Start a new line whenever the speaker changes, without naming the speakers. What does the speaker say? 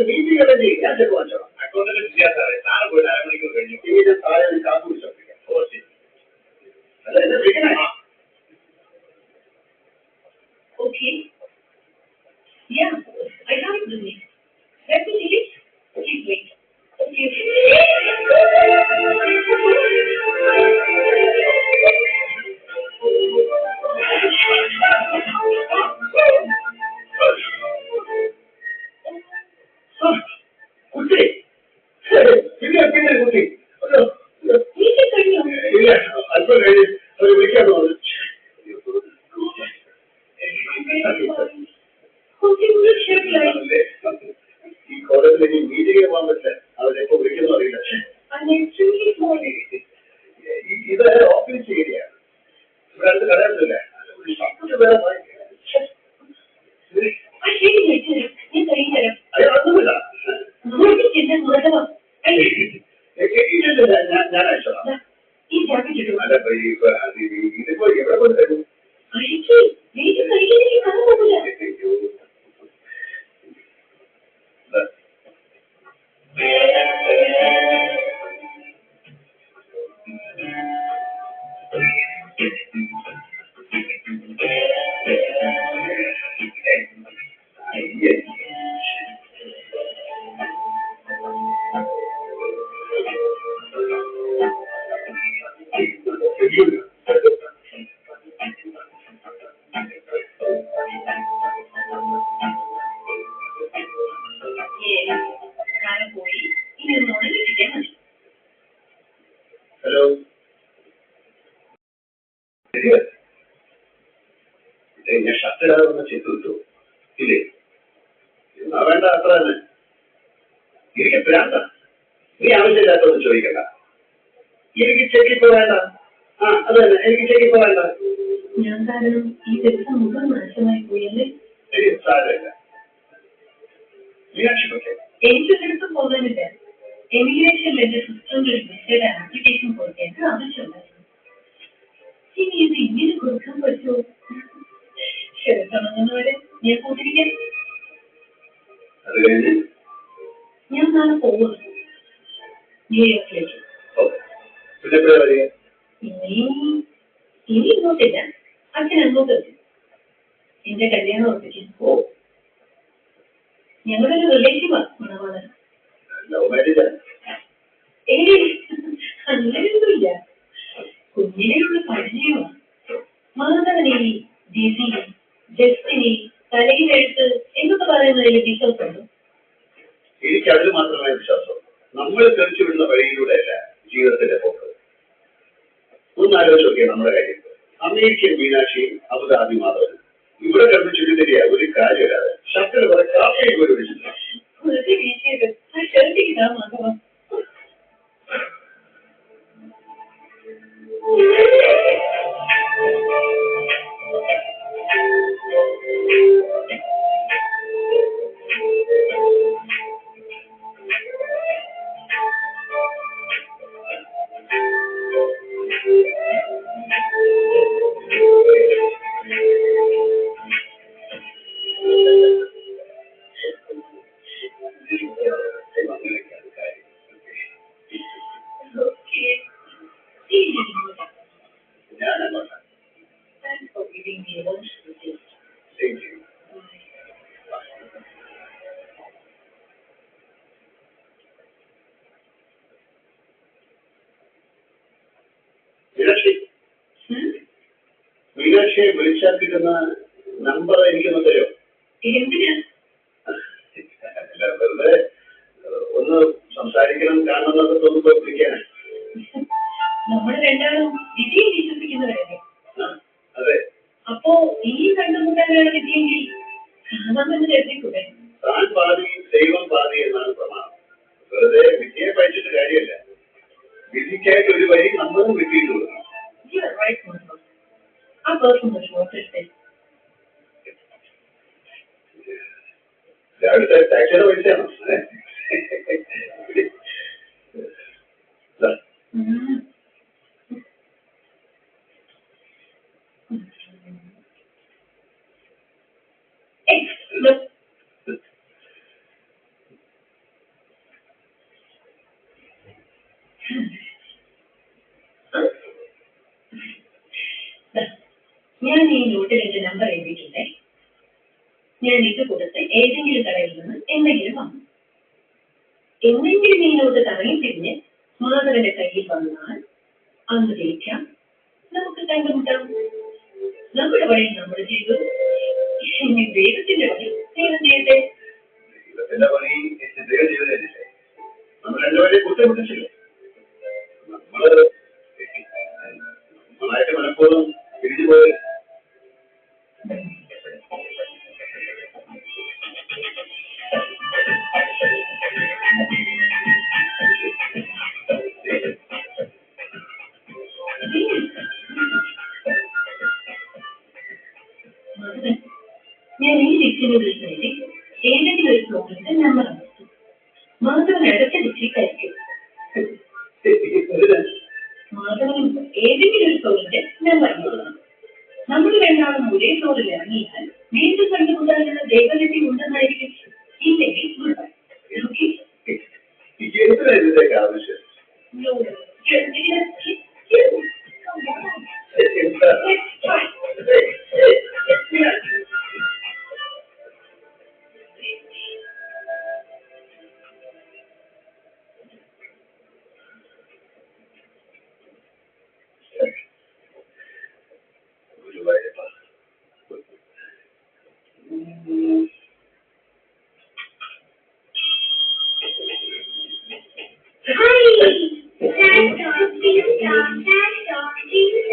Meeting അല്ലേ ഞാൻ check വാങ്ങിച്ചോളാം. അക്കൗണ്ടിൽ ചെയ്യാൻ സാറേ നാളെ പോയി അരമണിക്കൂർ കഴിഞ്ഞു ഇതിന്റെ താഴെ കാപ്പ് കുടിച്ചോണ്ടിരിക്കാം. ഓ ശരി അല്ല എന്നെ വിളിക്കണേ.
Okay. Yeah, I have it with me. Let me see it. Please wait. Okay.
കുട്ടി പിന്നെ കുട്ടി ഇല്ല അല്പം കഴിഞ്ഞ് അവർ വിളിക്കാൻ തോന്നുന്നു. ഈ കോളേജിലേക്ക് മീറ്റിംഗിന് പോകാൻ പറ്റില്ല. അവരെപ്പോ വിളിക്കുന്നു അറിയില്ല. ഇത് ഓഫീസ് ഏരിയയാണ്. ഇവിടെ അടുത്ത് കടയൊന്നുമില്ല. വേറെ അതൊന്നുമില്ല. ഞാൻ അയച്ചോളാം. ഇതിപ്പോ എവിടെ കൊണ്ട് തരും? ഹലോ ഞാൻ ഷർട്ട് ഇടാതെ ഒന്ന് ചെയ്തു കിട്ടു ഇല്ലേ? വേണ്ട അത്ര തന്നെ. എനിക്ക് ഭ്രാന്ത. നീ ആവശ്യമില്ലാത്തൊന്നും ചോദിക്കണ്ട. എനിക്ക് ചെക്കിപ്പോ വേണ്ട. ആ അത് തന്നെ എനിക്ക് ചെക്കിപ്പോ വേണ്ട.
ഞാൻ കാരണം ഈ ദിവസം മുഴുവൻ നാശമായി പോയല്ലേ.
സാരമില്ല. മീനാക്ഷിക്കൊക്കെ
എനിക്കൊരിടത്തും പോകുന്നില്ല. എമിഗ്രേഷനിൽ എന്റെ സിസ്റ്ററിന്റെ വിസയുടെ ആപ്ലിക്കേഷൻ കൊടുക്കേണ്ട ആവശ്യമുണ്ടായിരുന്നു. ഇനി ഇത് ഇങ്ങനെ കൊടുക്കാൻ പറ്റുമോ? ക്ഷണിക്കണമെന്നവരെ ഞാൻ കൂട്ടിരിക്കാൻ.
അത് കഴിഞ്ഞ്
ഞാൻ നാളെ പോകുന്നു ന്യൂയോർക്കിലേക്ക്. ഇനി ഇങ്ങോട്ടില്ല. അച്ഛൻ അങ്ങോട്ട് എത്തും. എന്റെ കല്യാണം ഉറപ്പിക്കാൻ. ഞങ്ങളുടെ ഒരു റിലേറ്റീവാണ് മണവാളൻ. അങ്ങനെയൊന്നുമില്ല. കുഞ്ഞിനെയുള്ള പരിചയമാണ്. മാധവനെ ഡിസി ഡെസ്റ്റിനി തലയിലെഴുത്ത് എന്നൊക്കെ പറയുന്നതിൽ വിശ്വാസമുണ്ടോ?
എനിക്ക് അതിൽ മാത്രമേ വിശ്വാസം. നമ്മൾ തെളിച്ചു വിടുന്ന വഴിയിലൂടെയല്ല ജീവിതത്തിന്റെ പോക്ക്. ഒന്ന് ആലോചിച്ച് നോക്കിയാൽ നമ്മുടെ കാര്യം. അമേരിക്കൻ മീനാക്ഷിയും അബുദാബി മാധവനും ഇവിടെ കിടന്ന് ചുരുങ്ങിയ ഒരു കാര്യമില്ലാതെ ഷർട്ടിൽ കുറെ കാപ്പയും കൂടി വിളിച്ചിട്ടുണ്ട്.
മാധവൻ
മീനാക്ഷിയെ വിളിച്ചാൽ കിട്ടുന്ന നമ്പർ എനിക്കൊന്ന് തരുമോ? വെറുതെ ഒന്ന് സംസാരിക്കണം കാണണം എന്നൊക്കെ തോന്നുമ്പോ വിളിക്കാനാ.
നമ്മൾ രണ്ടാളും വിധിയെ വിശ്വസിക്കുന്നവരല്ലേ?
അതെ.
അപ്പോ ഇനിയും കണ്ടുമുട്ടാനാണ് വിധിയെങ്കിൽ കാണാമെന്ന് കരുതിക്കൂടെ?
താൻ പാതി ദൈവം പാതി എന്നാണ് പ്രമാണം. വെറുതെ വിധിയെ പഴിച്ചിട്ട് കാര്യമല്ല. വിധിക്കായിട്ട് ഒരു വഴി നമ്മളും വിധിയിട്ടു കൊടുക്കണം.
ആ പേഴ്സൺ നോക്കിട്ടെ.
രാവിലത്തെ ടാക്സിയുടെ പൈസയാണോ?
ഞാൻ ഈ നോട്ടിൽ എന്റെ നമ്പർ എഴുതിയിട്ടുണ്ട്. ഞാൻ ഇത് കൊടുത്ത് ഏതെങ്കിലും കടയിൽ നിന്ന് എന്തെങ്കിലും വാങ്ങും. എന്തെങ്കിലും ഈ നോട്ട് കറങ്ങി തിരിഞ്ഞ് മാധവന്റെ കയ്യിൽ വന്നാൽ അന്ന് ജയിക്കാം, നമുക്ക് കണ്ടുമുട്ടാം. നമ്മുടെ വഴി നമ്മൾ ചെയ്തു, ഇനി ദൈവത്തിന്റെ വഴി ദൈവം ചെയ്യട്ടെ.
ദൈവത്തിന്റെ പണി ദൈവം ചെയ്തതല്ലേ? നമ്മൾ രണ്ടുപേരെയും കുറ്റപ്പെടുത്തിച്ചില്ലേ? നമ്മളായിട്ട് മനഃപൂർവ്വം തിരിച്ചു പോയി.
ഞാൻ ഈ ലിസ്റ്റിനുള്ളിൽ കയറി ഏതെങ്കിലും ഒരു ഫ്ലോറിന്റെ നമ്പർ അമർത്തും. മാധവൻ അടുത്ത ലിസ്റ്റിൽ കയറ്റും. മാധവൻ ഏതെങ്കിലും ഒരു ഫ്ലോറിന്റെ നമ്പർ അമർത്തണം. നമ്മൾ രണ്ടാളും ഒരേ ഫ്ലോറിൽ ഇറങ്ങിയാൽ